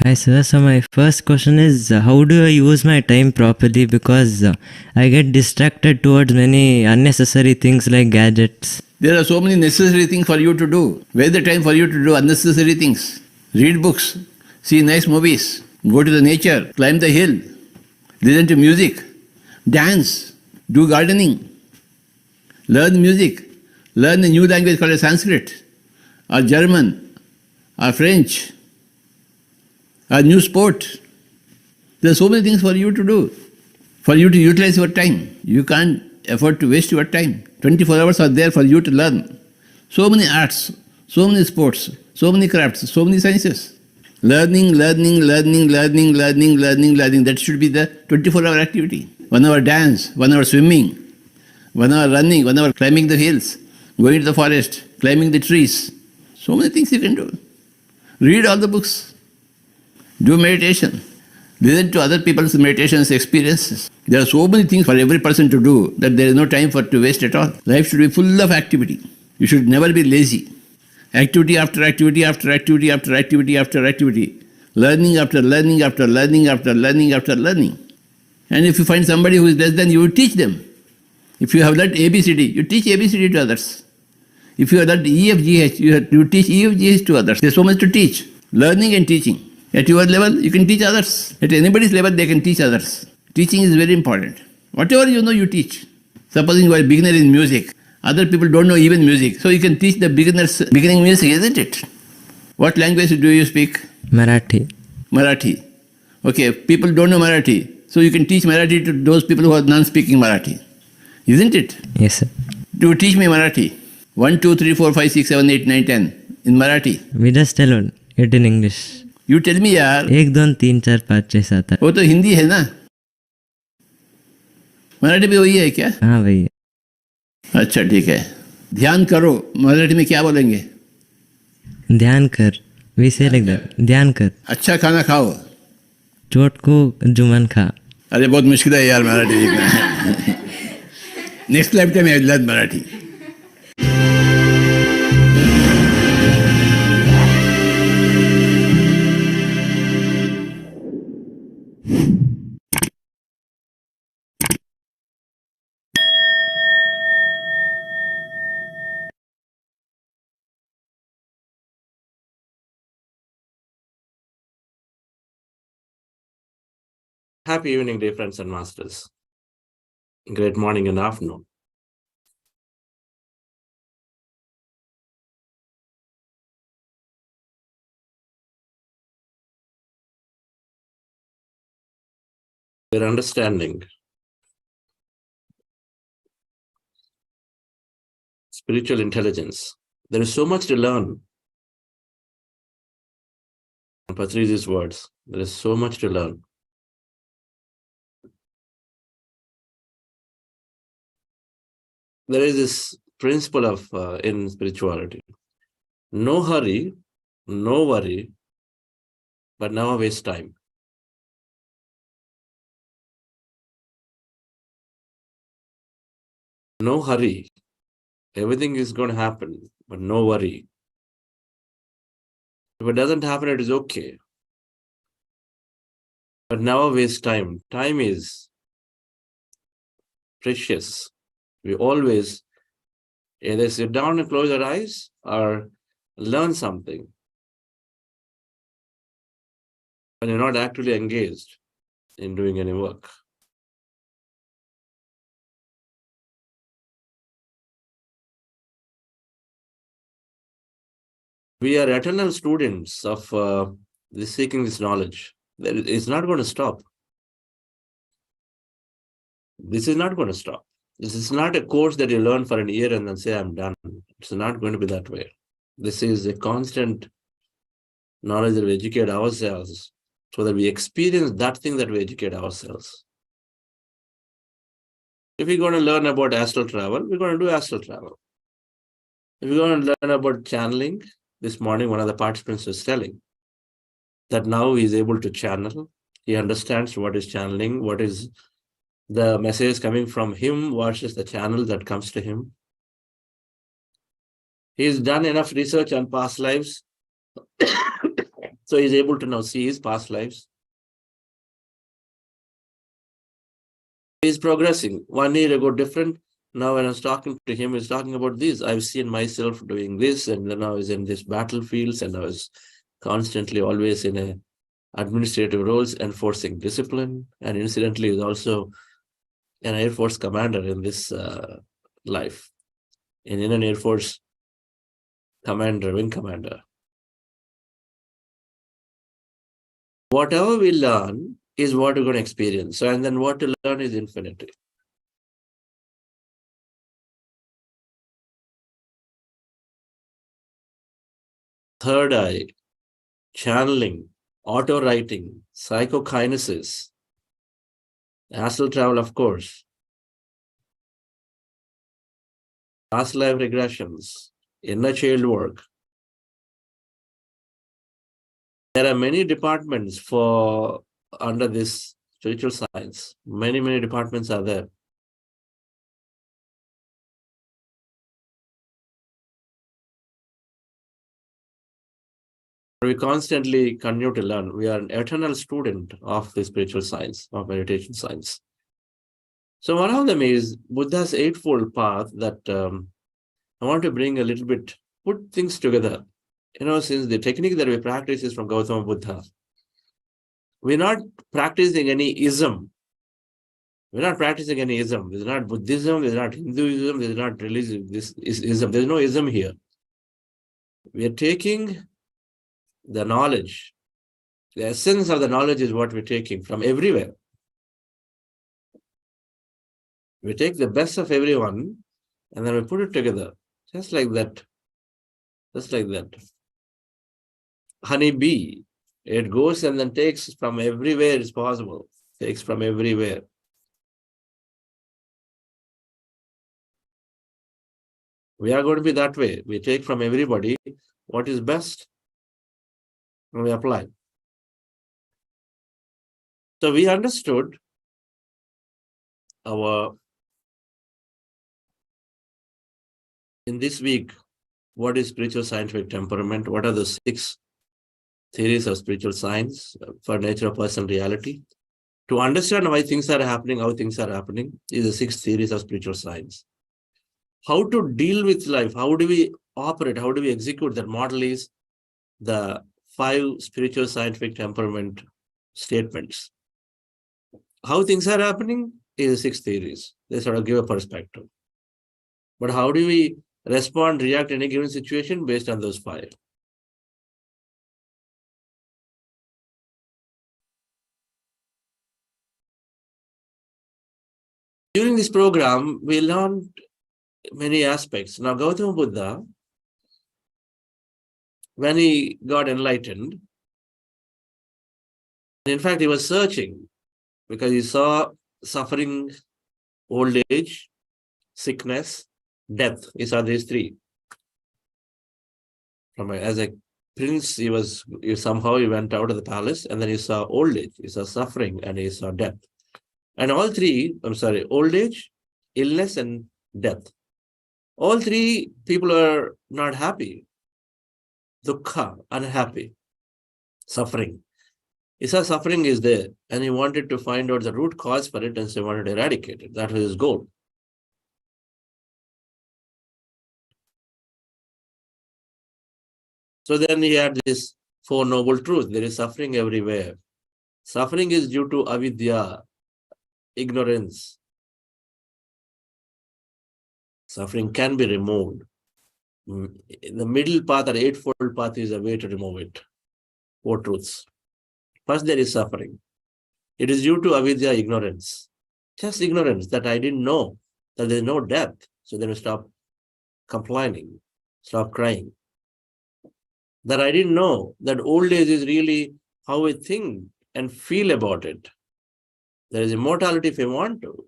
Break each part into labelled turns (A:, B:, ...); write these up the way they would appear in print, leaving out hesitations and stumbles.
A: Hi sir, so my first question is how do I use my time properly, because I get distracted towards many unnecessary things like gadgets.
B: There are so many necessary things for you to do. Where is the time for you to do unnecessary things? Read books, see nice movies, go to the nature, climb the hill, listen to music, dance, do gardening, learn music, learn a new language called Sanskrit, or German, or French, a new sport. There are so many things for you to do, for you to utilize your time. You can't afford to waste your time. 24 hours are there for you to learn. So many arts, so many sports, so many crafts, so many sciences. Learning. That should be the 24-hour activity. 1 hour dance, 1 hour swimming, 1 hour running, 1 hour climbing the hills, going to the forest, climbing the trees. So many things you can do. Read all the books. Do meditation. Listen to other people's meditations experiences. There are so many things for every person to do that there is no time for to waste at all. Life should be full of activity. You should never be lazy. Activity after activity after activity after activity after activity. Learning after learning after learning after learning after learning. And if you find somebody who is less than you, teach them. If you have learned ABCD, you teach ABCD to others. If you have learned EFGH, you teach EFGH to others. There's so much to teach. Learning and teaching. At your level, you can teach others. At anybody's level, they can teach others. Teaching is very important. Whatever you know, you teach. Supposing you are a beginner in music, other people don't know even music, so you can teach the beginners beginning music, isn't it? What language do you speak?
A: Marathi.
B: Marathi. Okay, people don't know Marathi, so you can teach Marathi to those people who are non-speaking Marathi. Isn't it?
A: Yes sir.
B: Do you teach me Marathi? 1, 2, 3, 4, 5, 6, 7, 8, 9, 10 in Marathi.
A: We just tell it in English.
B: You tell me यार.
A: 1, 2, 3, 4, 5, 6, 7.
B: वो तो हिंदी है ना, मराठी में वही है क्या?
A: हाँ वही है.
B: अच्छा ठीक है. ध्यान करो, मराठी में क्या बोलेंगे?
A: ध्यान कर. We say like that. ध्यान कर.
B: अच्छा खाना खाओ.
A: चोट को जुमन खा.
B: अरे बहुत मुश्किल है यार मराठी सीखना. Next life time I learn Marathi.
C: Happy evening, dear friends and masters. Great morning and afternoon. Your understanding, spiritual intelligence. There is so much to learn. Patriji's words, there is so much to learn. There is this principle of in spirituality: no hurry, no worry, but never waste time. No hurry, everything is going to happen, but no worry. If it doesn't happen, it is okay, but never waste time. Time is precious. We always either sit down and close our eyes or learn something, but you're not actively engaged in doing any work. We are eternal students of seeking this knowledge. It's not going to stop. This is not going to stop. This is not a course that you learn for an year and then say, I'm done. It's not going to be that way. This is a constant knowledge that we educate ourselves so that we experience that thing that we educate ourselves. If we're going to learn about astral travel, we're going to do astral travel. If we're going to learn about channeling, this morning one of the participants was telling that now he is able to channel. He understands what is channeling, what is the message coming from him, what is the channel that comes to him. He's done enough research on past lives So he's able to now see his past lives. He's progressing. 1 year ago, different. Now when I was talking to him, he's talking about this. I've seen myself doing this, and then I was in this battlefields, and I was constantly always in a administrative roles, enforcing discipline. And incidentally, he's also an Air Force commander in this life. An Indian Air Force commander, wing commander. Whatever we learn is what we're going to experience. So, and then what to learn is infinity. Third eye, channeling, auto writing, psychokinesis, astral travel, of course, past life regressions, inner child work. There are many departments for under this spiritual science. Many departments are there. We constantly continue to learn. We are an eternal student of the spiritual science, of meditation science. So one of them is Buddha's Eightfold Path that I want to bring a little bit, put things together. Since the technique that we practice is from Gautama Buddha, we're not practicing any ism. We're not practicing any ism. There's not Buddhism, there's not Hinduism, there's not religion. This is ism. There's no ism here. We're taking the knowledge. The essence of the knowledge is what we're taking from everywhere. We take the best of everyone and then we put it together. Just like that. Just like that. Honey bee. It goes and then takes from everywhere it's possible. Takes from everywhere. We are going to be that way. We take from everybody what is best and we apply. So we understood in this week, what is spiritual scientific temperament? What are the 6 theories of spiritual science for nature of personal reality? To understand why things are happening, how things are happening, is the 6 theories of spiritual science. How to deal with life, how do we operate, how do we execute, that model is the 5 spiritual scientific temperament statements. How things are happening is the 6 theories. They sort of give a perspective. But how do we respond, react in any given situation based on those 5? During this program, we learned many aspects. Now, Gautama Buddha, when he got enlightened, in fact, he was searching because he saw suffering, old age, sickness, death. He saw these 3. As a prince, he somehow went out of the palace and then he saw old age, he saw suffering, and he saw death. And all 3, old age, illness, and death. All 3 people are not happy. Dukkha, unhappy, suffering. He saw suffering is there and he wanted to find out the root cause for it, and so he wanted to eradicate it. That was his goal. So then he had this 4 noble truths. There is suffering everywhere. Suffering is due to avidya, ignorance. Suffering can be removed. The middle path or Eightfold Path is a way to remove it. 4 truths. First, there is suffering. It is due to avidya, ignorance. Just ignorance that I didn't know that there is no death. So then we stop complaining, stop crying. That I didn't know that old age is really how we think and feel about it. There is immortality if I want to.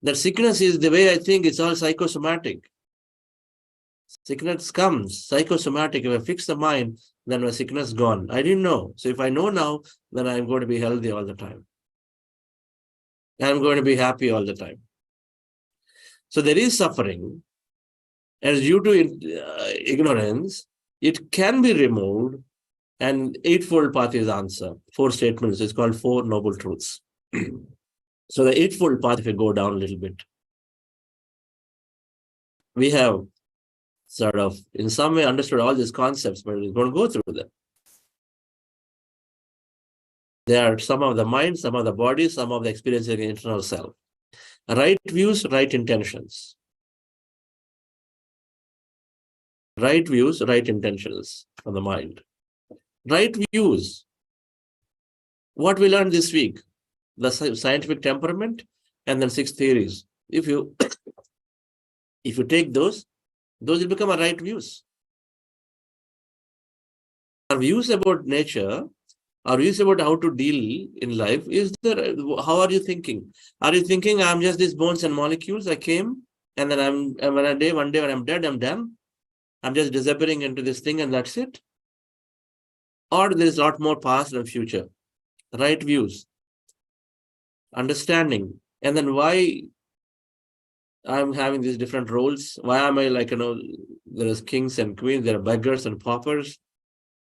C: That sickness is the way I think, it's all psychosomatic. Sickness comes, psychosomatic. If I fix the mind, then my sickness is gone. I didn't know. So if I know now, then I'm going to be healthy all the time. I'm going to be happy all the time. So there is suffering, and due to ignorance, It can be removed, and eightfold path is answer. 4 statements is called 4 noble truths. So the eightfold path, if you go down a little bit, we have sort of in some way understood all these concepts, but we're going to go through them. They are some of the mind, some of the body, some of the experiencing internal self. Right views, right intentions. Right views, right intentions on the mind. Right views. What we learned this week, the scientific temperament, and then 6 theories. If you take those will become our right views. Our views about nature, our views about how to deal in life is how are you thinking? Are you thinking I'm just these bones and molecules? I came and then one day when I'm dead, I'm done. I'm just disappearing into this thing and that's it. Or there is a lot more past and future. Right views, understanding, and then why I'm having these different roles. Why am I there is kings and queens, there are beggars and paupers.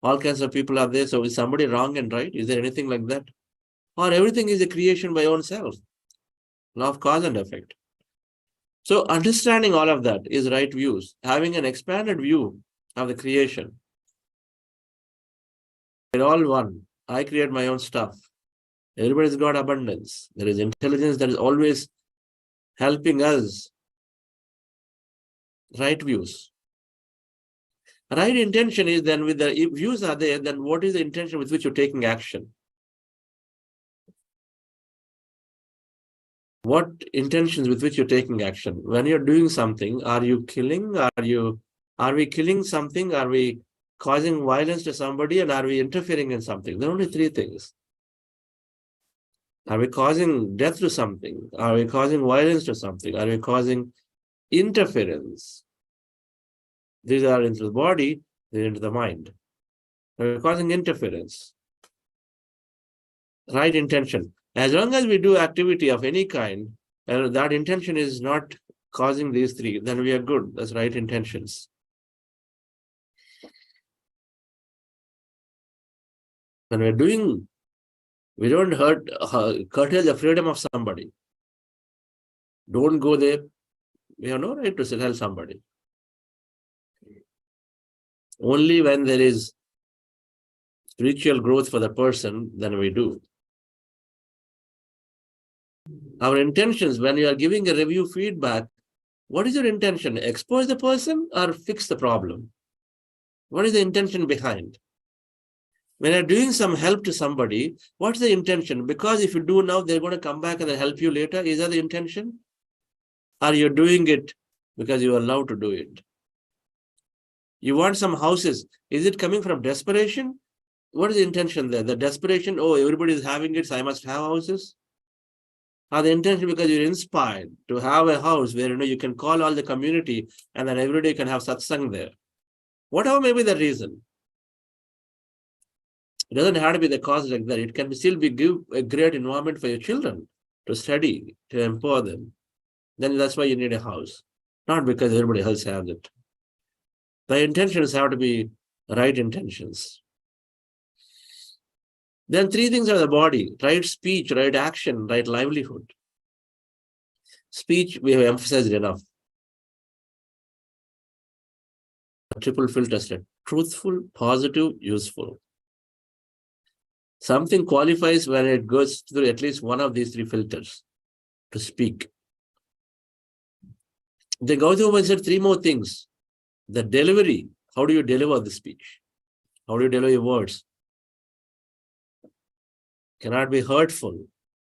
C: All kinds of people are there. So is somebody wrong and right? Is there anything like that? Or everything is a creation by own self? Law of cause and effect. So understanding all of that is right views. Having an expanded view of the creation. We're all one. I create my own stuff. Everybody's got abundance. There is intelligence that is always helping us. Right views. Right intention is then with the views are there, then what is the intention with which you're taking action? What intentions with which you're taking action? When you're doing something, are you killing? Are we killing something? Are we causing violence to somebody? And are we interfering in something? There are only 3 things. Are we causing death to something? Are we causing violence to something? Are we causing interference? These are into the body, they're into the mind. Are we causing interference? Right intention. As long as we do activity of any kind, and that intention is not causing these 3, then we are good. That's right intentions. When we're doing, we don't curtail the freedom of somebody. Don't go there. We have no right to tell somebody. Only when there is spiritual growth for the person, then we do. Our intentions, when you are giving a review feedback, what is your intention? Expose the person or fix the problem? What is the intention behind? When you're doing some help to somebody, what's the intention? Because if you do now, they're going to come back and they'll help you later. Is that the intention? Or you're doing it because you are allowed to do it? You want some houses. Is it coming from desperation? What is the intention there? The desperation, oh, everybody is having it, so I must have houses? Or the intention because you're inspired to have a house where you can call all the community and then every day you can have satsang there. Whatever may be the reason. It doesn't have to be the cause like that. It can still give a great environment for your children to study, to empower them. Then that's why you need a house. Not because everybody else has it. The intentions have to be right intentions. Then 3 things are the body: right speech, right action, right livelihood. Speech, we have emphasized enough. A triple filter set: truthful, positive, useful. Something qualifies when it goes through at least one of these 3 filters to speak. They go through and said 3 more things. The delivery, how do you deliver the speech? How do you deliver your words? Cannot be hurtful.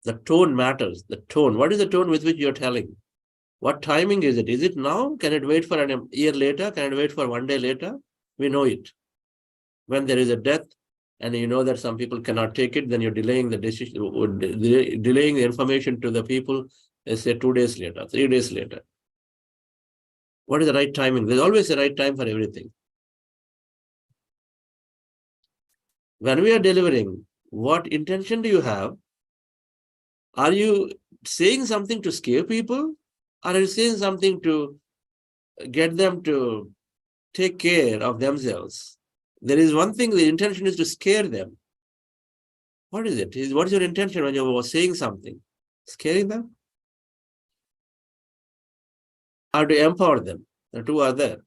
C: The tone matters. The tone. What is the tone with which you're telling? What timing is it? Is it now? Can it wait for a year later? Can it wait for 1 day later? We know it. When there is a death and you know that some people cannot take it, then you're delaying the decision, delaying the information to the people, let's say 2 days later, 3 days later. What is the right timing? There's always a right time for everything. When we are delivering, what intention do you have? Are you saying something to scare people? Or are you saying something to get them to take care of themselves. There is one thing, the intention is to scare them. What is it? What is your intention when you are saying something? Scaring them? Or to empower them? The two are there.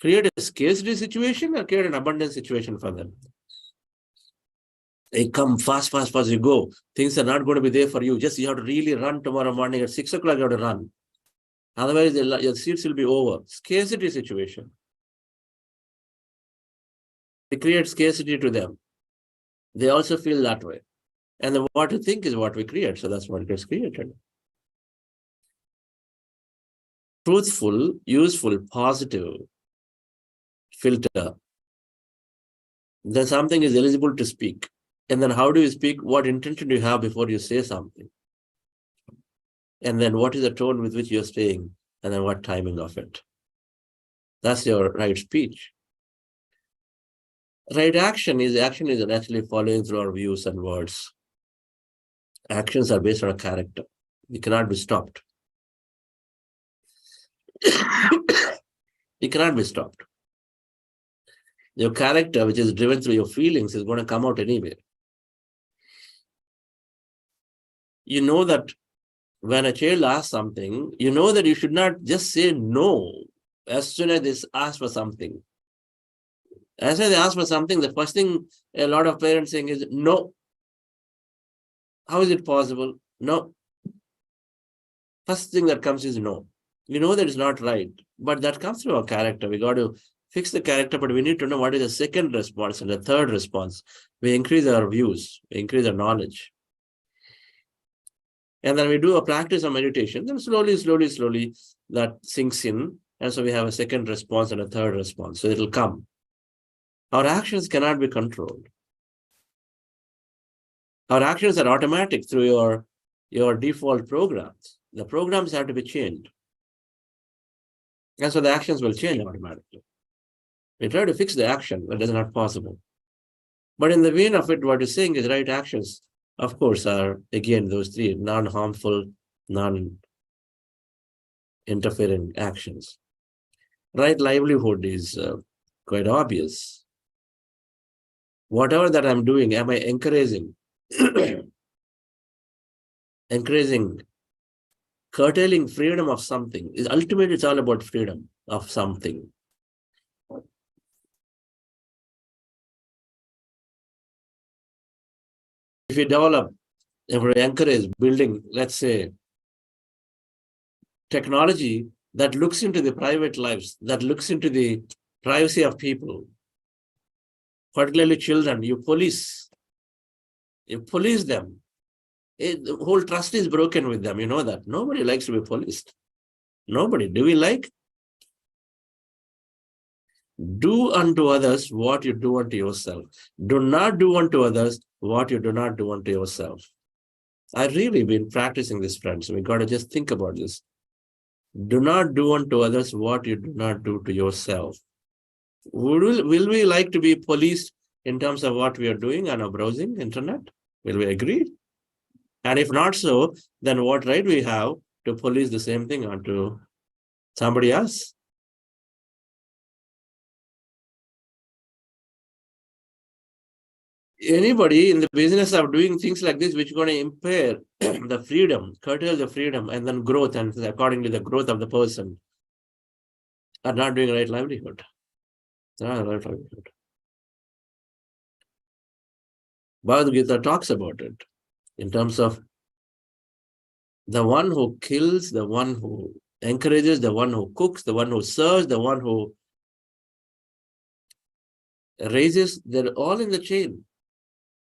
C: Create a scarcity situation or create an abundance situation for them. They come fast, you go. Things are not going to be there for you. Just you have to really run tomorrow morning at 6 o'clock, you have to run. Otherwise, your seats will be over. Scarcity situation. We create scarcity to them. They also feel that way. And what you think is what we create. So that's what gets created. Truthful, useful, positive filter. Then something is eligible to speak. And then how do you speak? What intention do you have before you say something? And then what is the tone with which you're saying? And then what timing of it? That's your right speech. Right action is actually following through our views and words. Actions are based on a character. It cannot be stopped. It cannot be stopped. Your character, which is driven through your feelings, is going to come out anyway. You know that when a child asks something, you know that you should not just say no as soon as they ask for something. As soon as they ask for something, the first thing a lot of parents saying is no. How is it possible? No. First thing that comes is no. You know that it's not right, but that comes through our character. We got to fix the character, but we need to know what is the second response and the third response. We increase our views, we increase our knowledge. And then we do a practice of meditation, then slowly that sinks in. And so we have a second response and a third response. So it'll come. Our actions cannot be controlled. Our actions are automatic through your default programs. The programs have to be changed. And so the actions will change automatically. We try to fix the action, but that's not possible. But in the vein of it, what you're saying is right actions, of course, are again those three non-harmful, non-interfering actions. Right livelihood is quite obvious. Whatever that I'm doing, am I encouraging? Encouraging, curtailing freedom of something. Ultimately, it's all about freedom of something. If you develop, if we encourage building, let's say, technology that looks into the private lives, that looks into the privacy of people, particularly children, you police them. The whole trust is broken with them. You know that. Nobody likes to be policed. Nobody. Do we like? Do unto others what you do unto yourself. Do not do unto others what you do not do unto yourself. I've really been practicing this, friends. We got to just think about this. Do not do unto others what you do not do to yourself. Will we like to be policed in terms of what we are doing on our browsing internet? Will we agree? And if not so, then what right we have to police the same thing onto somebody else? Anybody in the business of doing things like this, which is going to impair the freedom, curtail the freedom, and then growth, and accordingly the growth of the person, are not doing right livelihood. Not right livelihood. Bhagavad Gita talks about it in terms of the one who kills, the one who encourages, the one who cooks, the one who serves, the one who raises, they're all in the chain.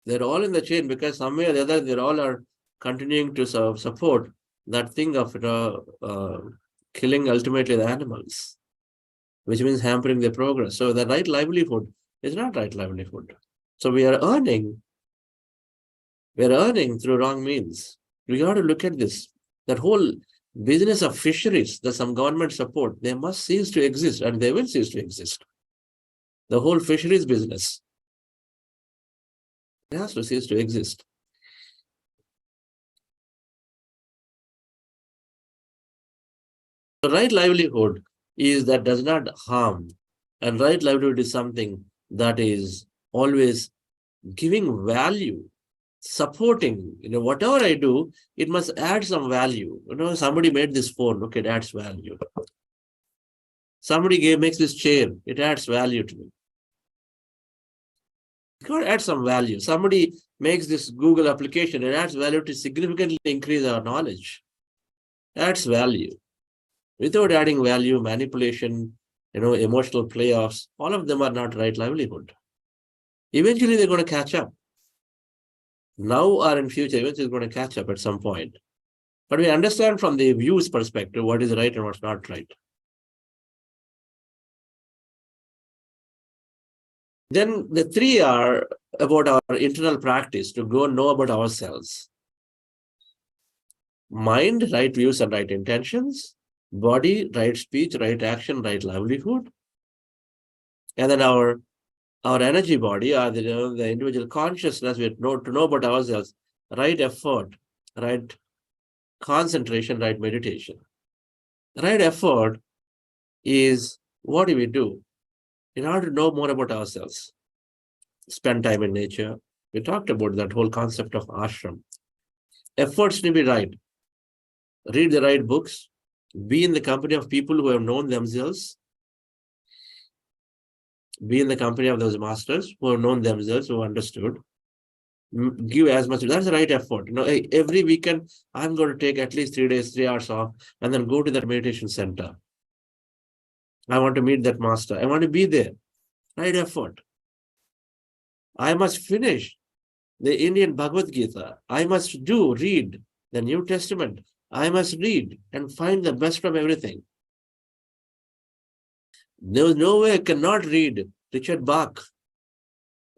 C: They're all in the chain because some way or the other, they all are continuing to support that thing of killing ultimately the animals, which means hampering their progress. So the right livelihood is not right livelihood. So we are earning through wrong means. We got to look at this. That whole business of fisheries that some government support, they must cease to exist, and they will cease to exist. The whole fisheries business, it has to cease to exist. The right livelihood is that does not harm. And right livelihood is something that is always giving value, supporting. Whatever I do, it must add some value. Somebody made this phone, okay, it adds value. Somebody makes this chair, it adds value to me. It got to add some value. Somebody makes this Google application, it adds value to significantly increase our knowledge. Adds value. Without adding value, manipulation, emotional playoffs, all of them are not right livelihood. Eventually, they're going to catch up. Now or in future, eventually it's going to catch up at some point. But we understand from the view's perspective what is right and what's not right. Then the three are about our internal practice to go know about ourselves. Mind, right views and right intentions. Body, right speech, right action, right livelihood. And then our energy body, or the individual consciousness, to know about ourselves, right effort, right concentration, right meditation. Right effort is what do we do in order to know more about ourselves? Spend time in nature. We talked about that whole concept of ashram. Efforts to be right. Read the right books. Be in the company of people who have known themselves. Be in the company of those masters who have known themselves, who understood. Give as much. That's the right effort. Every weekend, I'm going to take at least 3 days, 3 hours off, and then go to that meditation center. I want to meet that master. I want to be there. Right effort. I must finish the Indian Bhagavad Gita. I must read the New Testament. I must read and find the best from everything. There is no way I cannot read Richard Bach.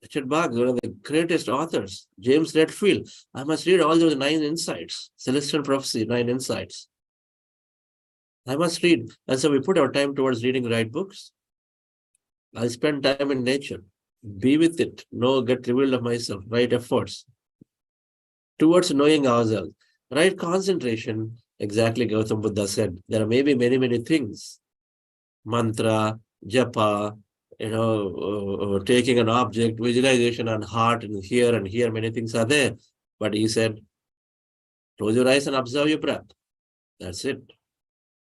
C: Richard Bach, one of the greatest authors. James Redfield. I must read all those 9 insights. Celestial Prophecy, 9 insights. I must read. And so we put our time towards reading the right books. I spend time in nature. Be with it. Get revealed of myself. Right efforts. Towards knowing ourselves. Right concentration. Exactly Gautam Buddha said. There are maybe many, many things. Mantra, japa, taking an object, visualization on heart and here, many things are there. But he said, close your eyes and observe your breath. That's it.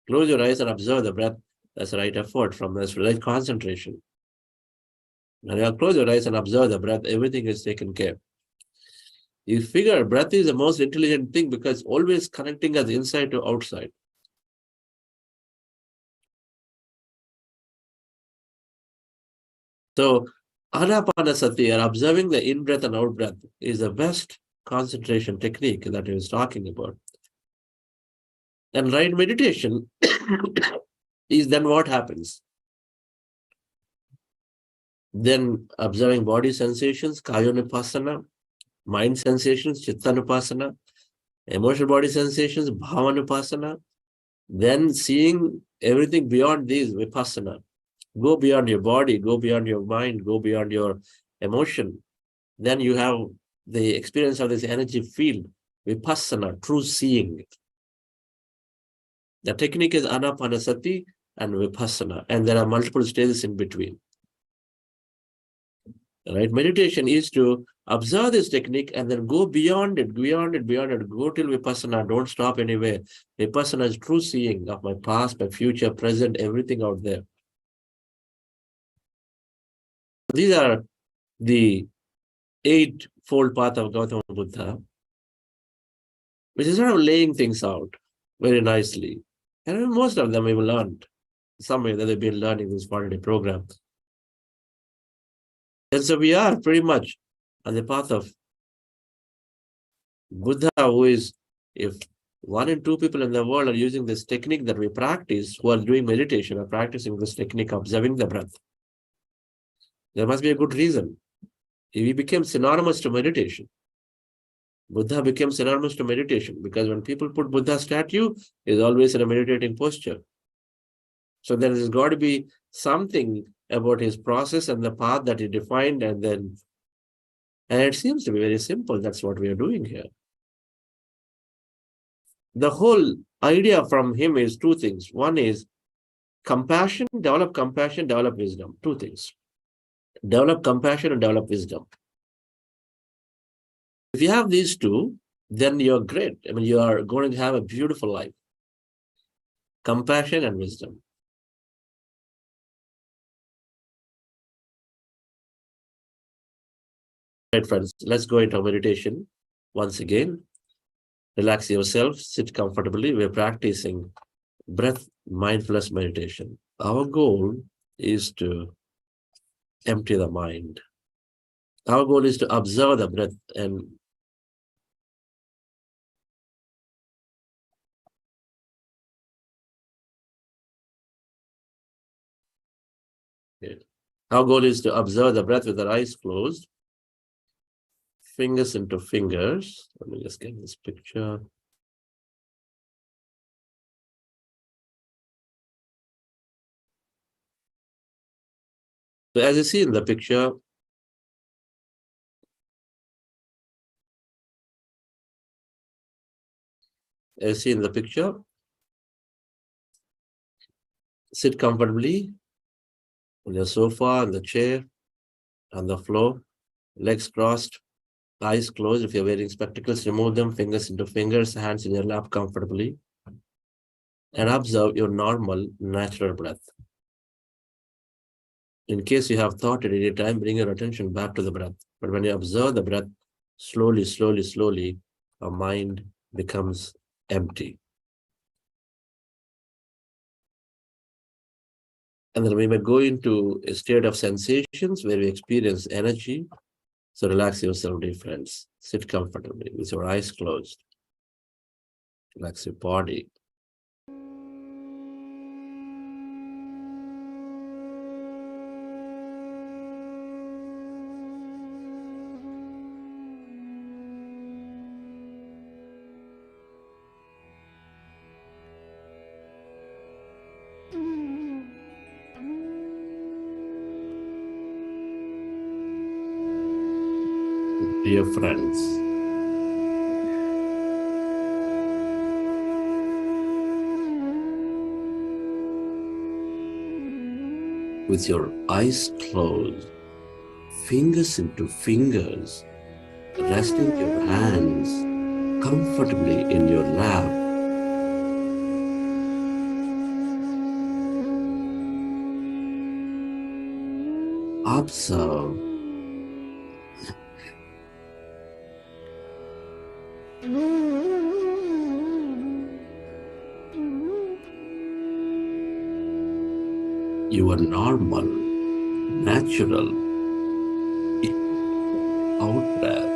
C: Close your eyes and observe the breath. That's the right effort from this right concentration. When you close your eyes and observe the breath, everything is taken care. You figure breath is the most intelligent thing because always connecting us inside to outside. So, Ana-Pana-Sati, or observing the in-breath and out-breath, is the best concentration technique that he was talking about. And right meditation is then what happens? Then observing body sensations, Kayanupassana, mind sensations, Chittanupassana, emotional body sensations, Bhavanupassana, then seeing everything beyond these, Vipassana. Go beyond your body, go beyond your mind, go beyond your emotion. Then you have the experience of this energy field, Vipassana, true seeing. The technique is Ana-Pana-Sati and Vipassana, and there are multiple stages in between. Right? Meditation is to observe this technique and then go beyond it, go till Vipassana, don't stop anywhere. Vipassana is true seeing of my past, my future, present, everything out there. These are the 8-fold path of Gautama Buddha, which is sort of laying things out very nicely. And most of them we've learned somewhere that they've been learning this 40-day program. And so we are pretty much on the path of Buddha, who is, if 1 in 2 people in the world are using this technique that we practice, who are doing meditation, are practicing this technique, observing the breath, there must be a good reason. He became synonymous to meditation. Buddha became synonymous to meditation because when people put Buddha statue, is always in a meditating posture. So there has got to be something about his process and the path that he defined, and it seems to be very simple. That's what we are doing here. The whole idea from him is 2 things. One is compassion, develop wisdom. Two things. Develop compassion and develop wisdom. If you have these two, then you're great. I mean, you are going to have a beautiful life. Compassion and wisdom. Right, friends, let's go into meditation once again. Relax yourself, sit comfortably. We're practicing breath mindfulness meditation. Our goal is to empty the mind. Our goal is to observe the breath and our goal is to observe the breath with our eyes closed, fingers into fingers. Let me just get this picture. So as you see in the picture, sit comfortably on your sofa, on the chair, on the floor, legs crossed, eyes closed. If you're wearing spectacles, remove them, fingers into fingers, hands in your lap comfortably, and observe your normal, natural breath. In case you have thought at any time, bring your attention back to the breath. But when you observe the breath, slowly, slowly, slowly, our mind becomes empty. And then we may go into a state of sensations where we experience energy. So relax yourself, dear friends. Sit comfortably with your eyes closed. Relax your body. Dear friends, with your eyes closed, fingers into fingers, resting your hands comfortably in your lap, observe your normal, natural out breath.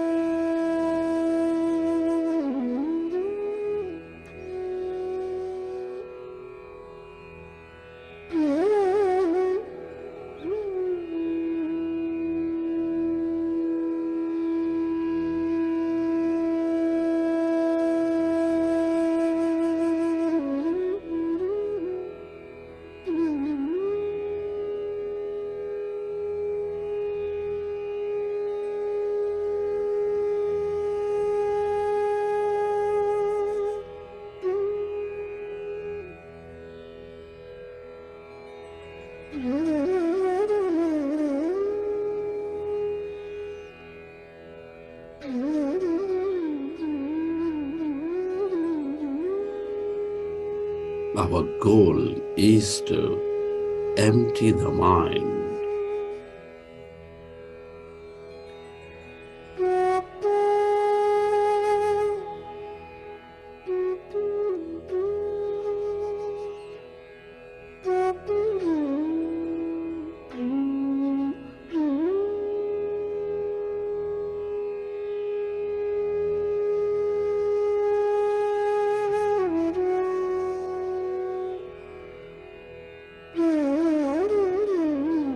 C: Our goal is to empty the mind.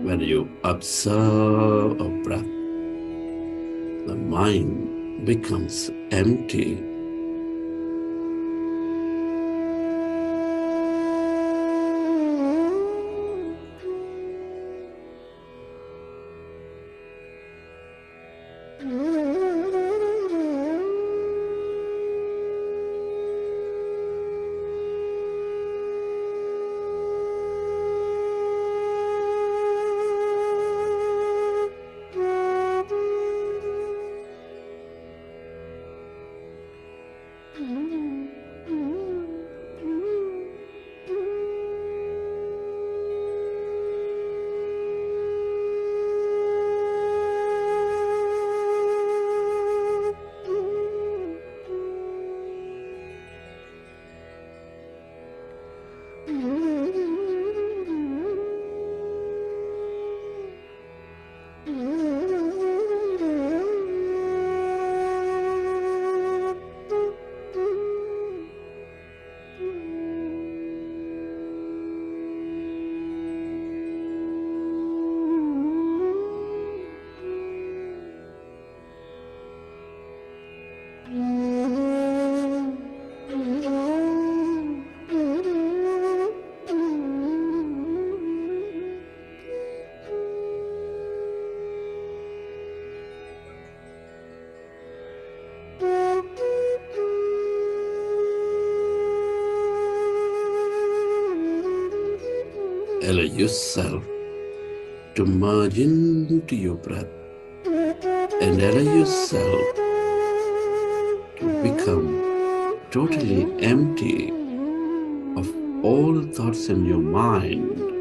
C: When you observe a breath, the mind becomes empty. Allow yourself to merge into your breath and allow yourself to become totally empty of all thoughts in your mind.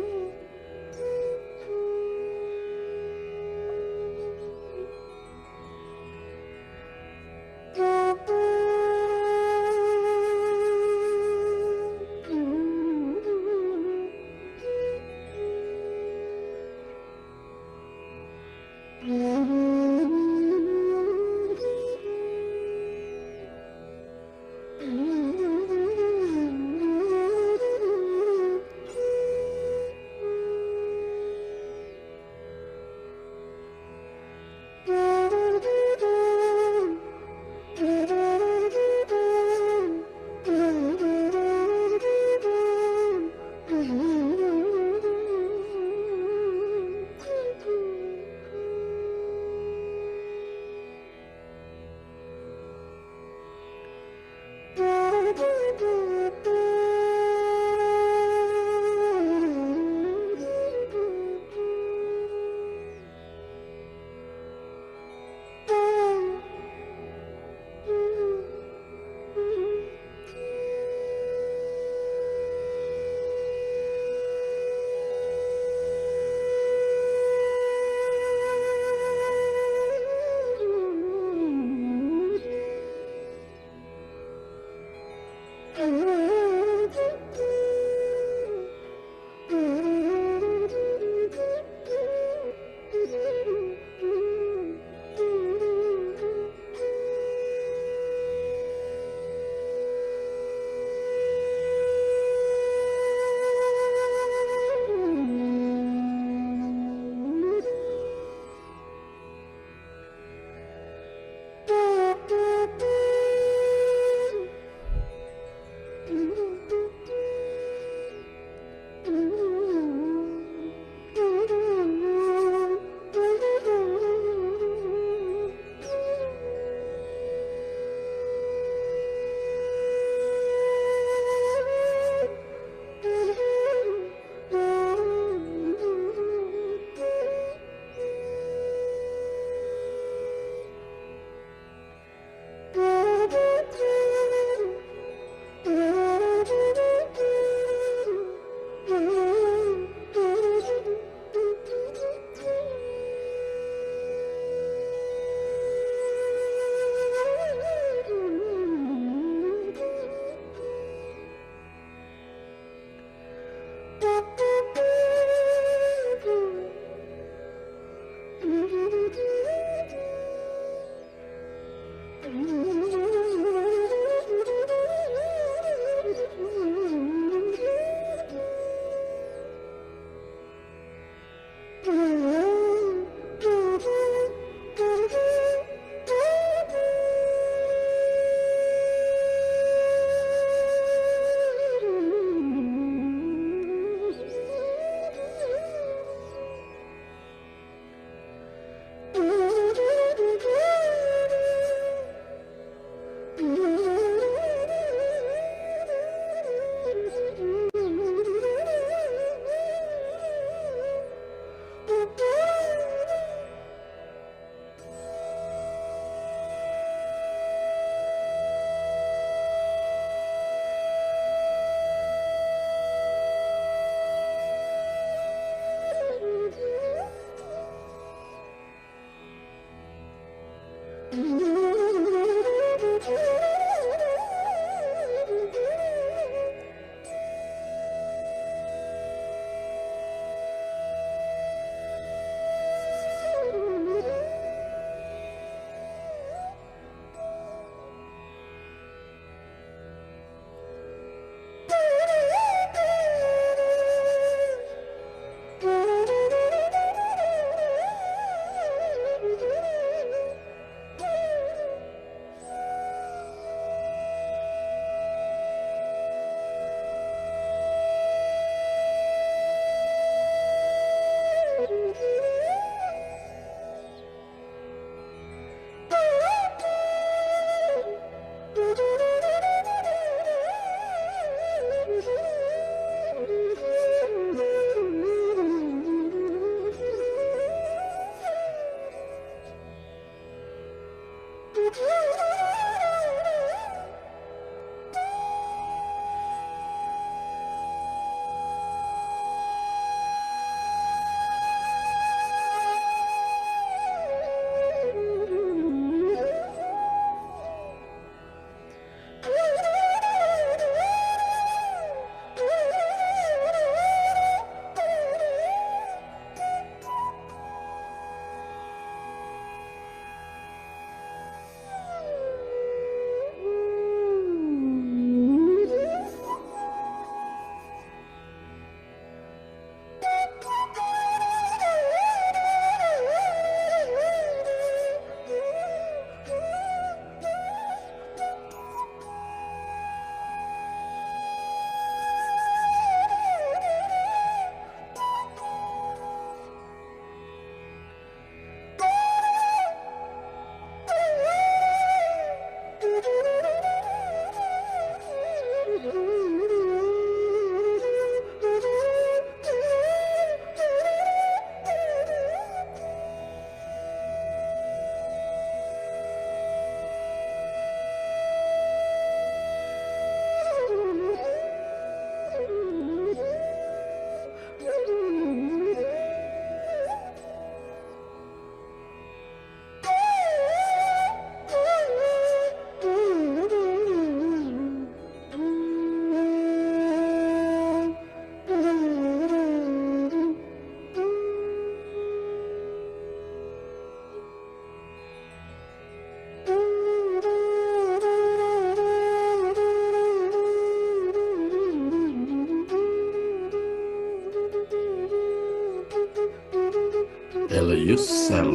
C: Allow yourself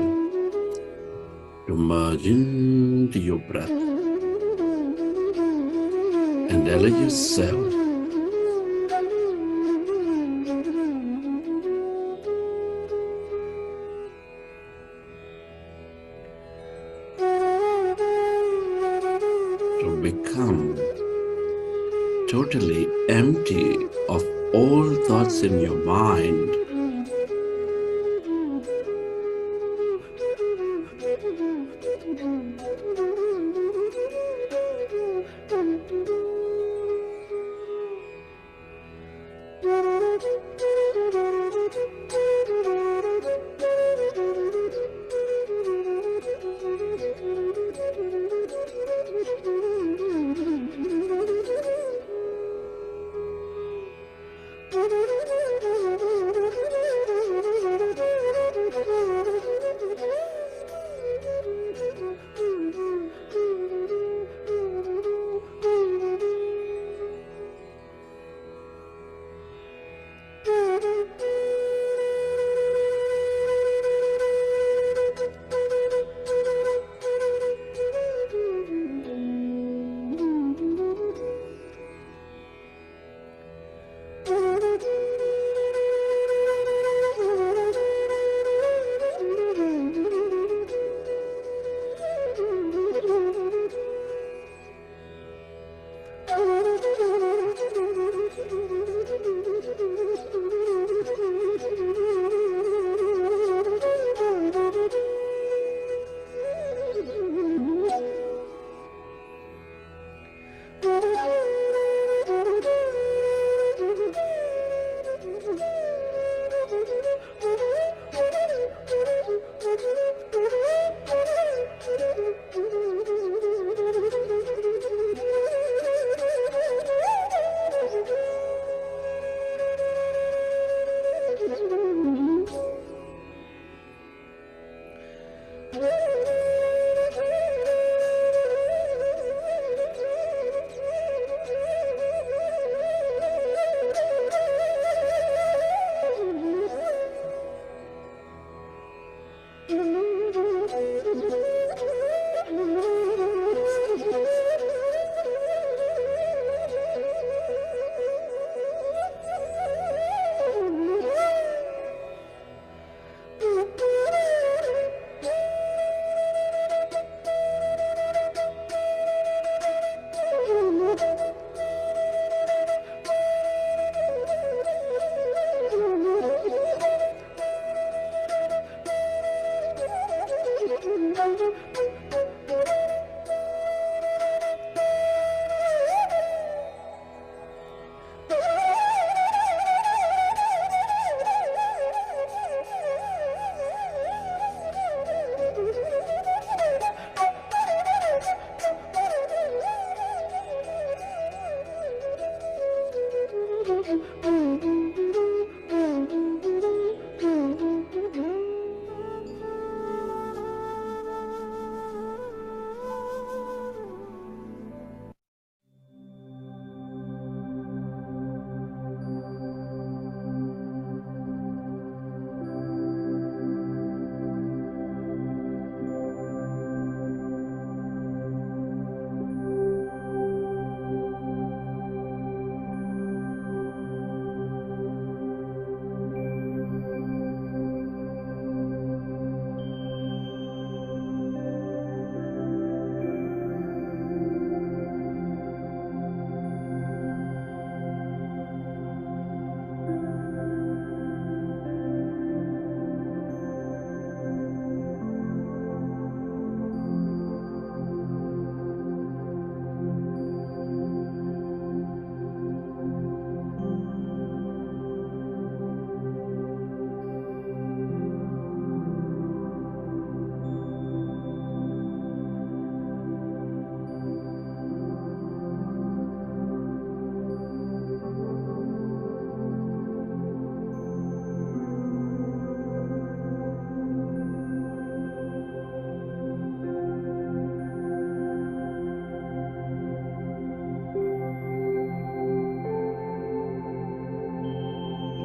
C: to merge into your breath and allow yourself to become totally empty of all thoughts in your mind.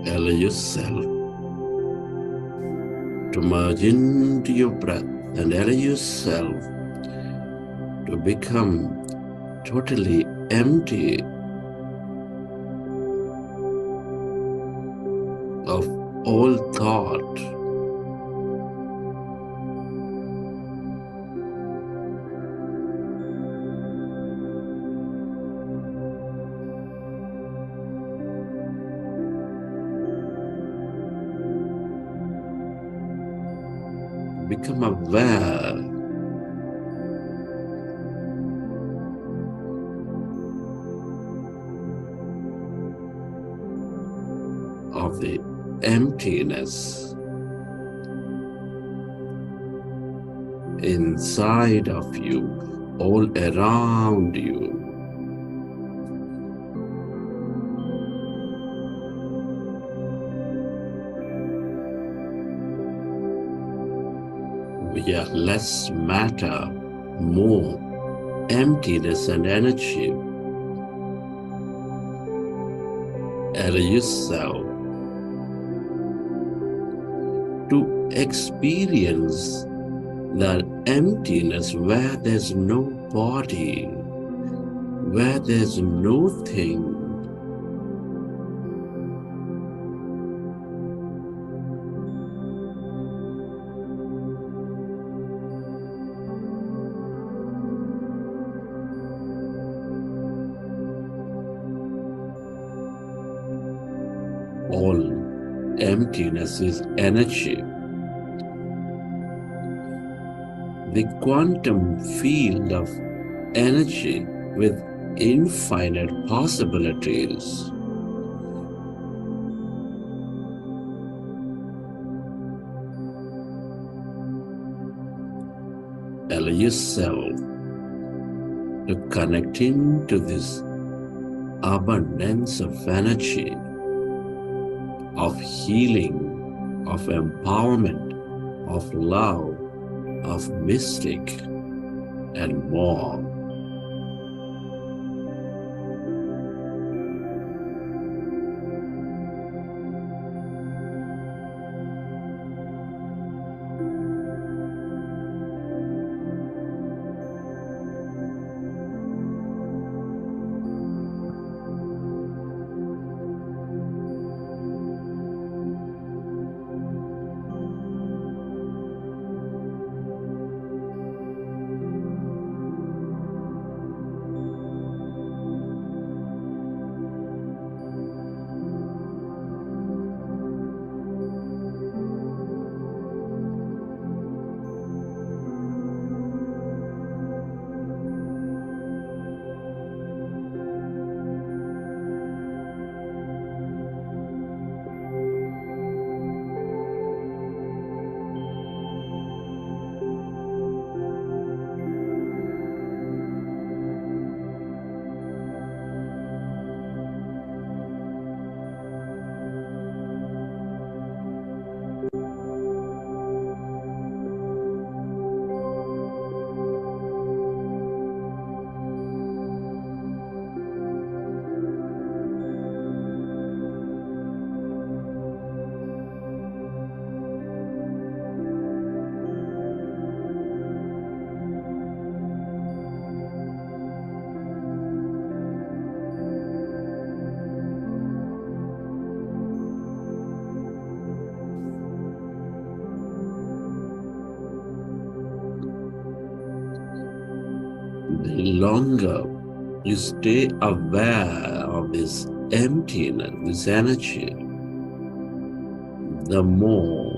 C: Allow yourself to merge into your breath and allow yourself to become totally empty of all thought. Become aware of the emptiness inside of you, all around you. We are less matter, more emptiness and energy. Allow yourself to experience that emptiness where there's no body, where there's no thing. All emptiness is energy. The quantum field of energy with infinite possibilities. Allow yourself to connect into this abundance of energy, of healing, of empowerment, of love, of mystic, and more. The longer you stay aware of this emptiness, this energy, the more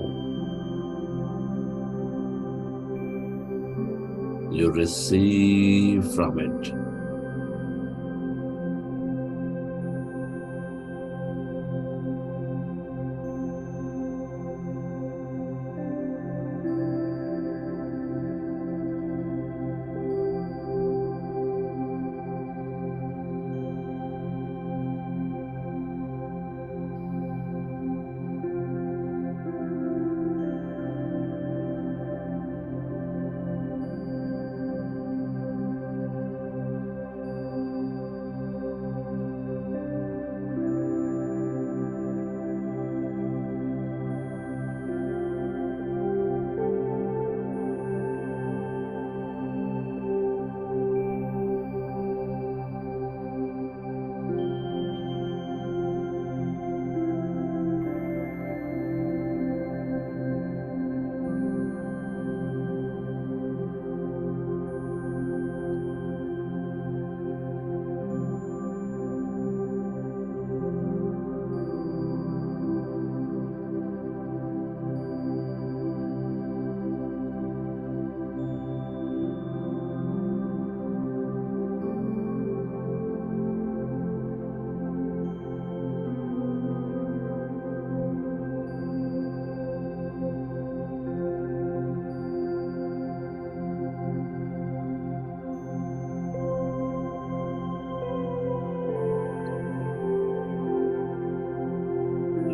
C: you receive from it.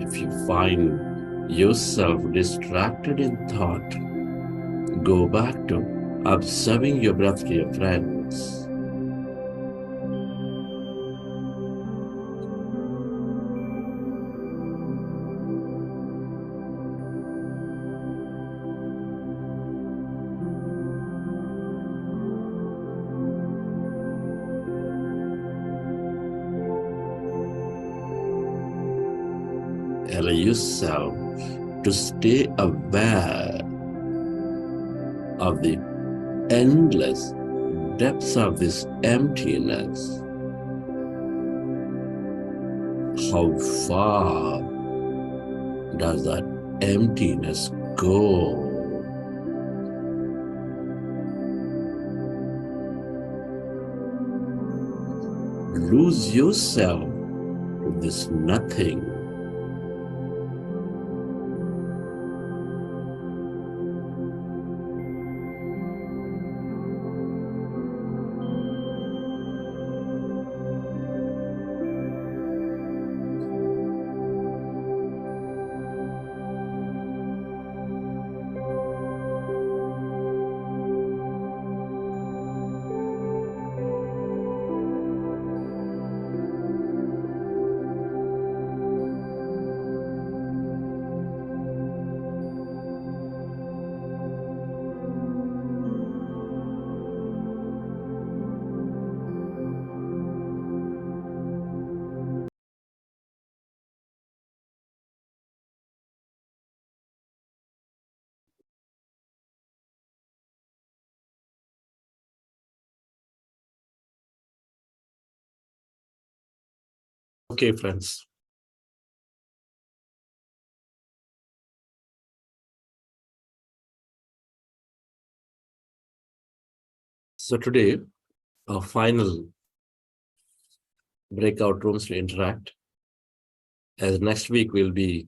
C: If you find yourself distracted in thought, go back to observing your breath, dear friends. Allow yourself to stay aware of the endless depths of this emptiness. How far does that emptiness go? Lose yourself to this nothing. Okay, friends. So today, our final breakout rooms to interact. As next week we'll be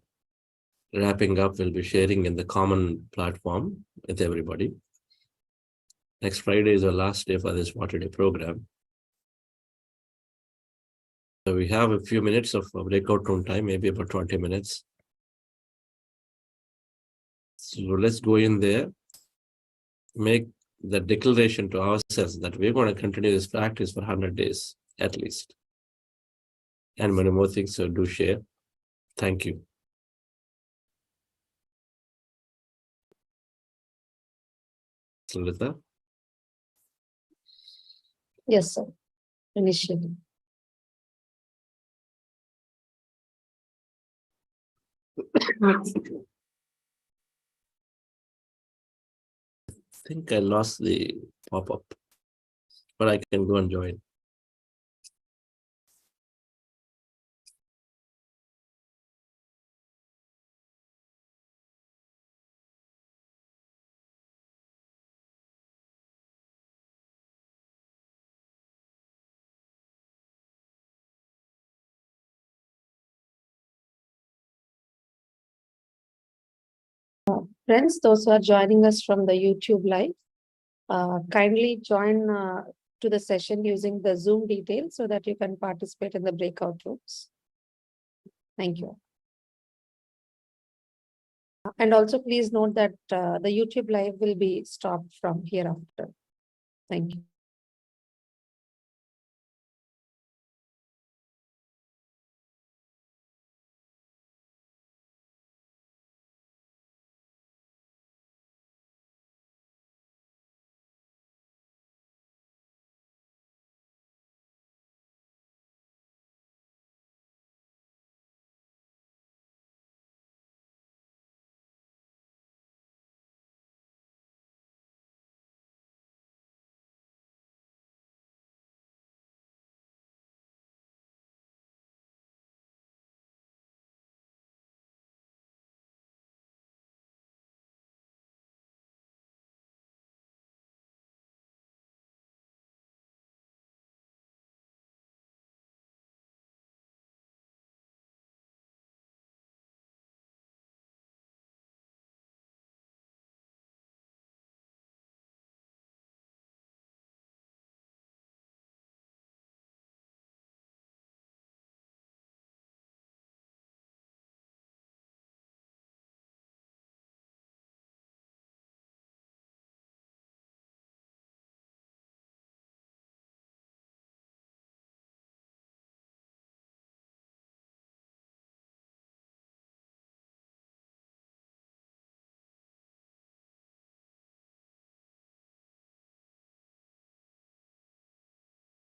C: wrapping up, we'll be sharing in the common platform with everybody. Next Friday is the last day for this Water Day program. So we have a few minutes of breakout room time, maybe about 20 minutes. So let's go in there, make the declaration to ourselves that we're going to continue this practice for 100 days at least. And many more things, so do share. Thank you. Sulita?
D: Yes, sir. Initially.
C: I think I lost the pop-up, but I can go and join.
D: Friends, those who are joining us from the YouTube live, kindly join to the session using the Zoom details so that you can participate in the breakout rooms. Thank you. And also please note that the YouTube live will be stopped from hereafter. Thank you.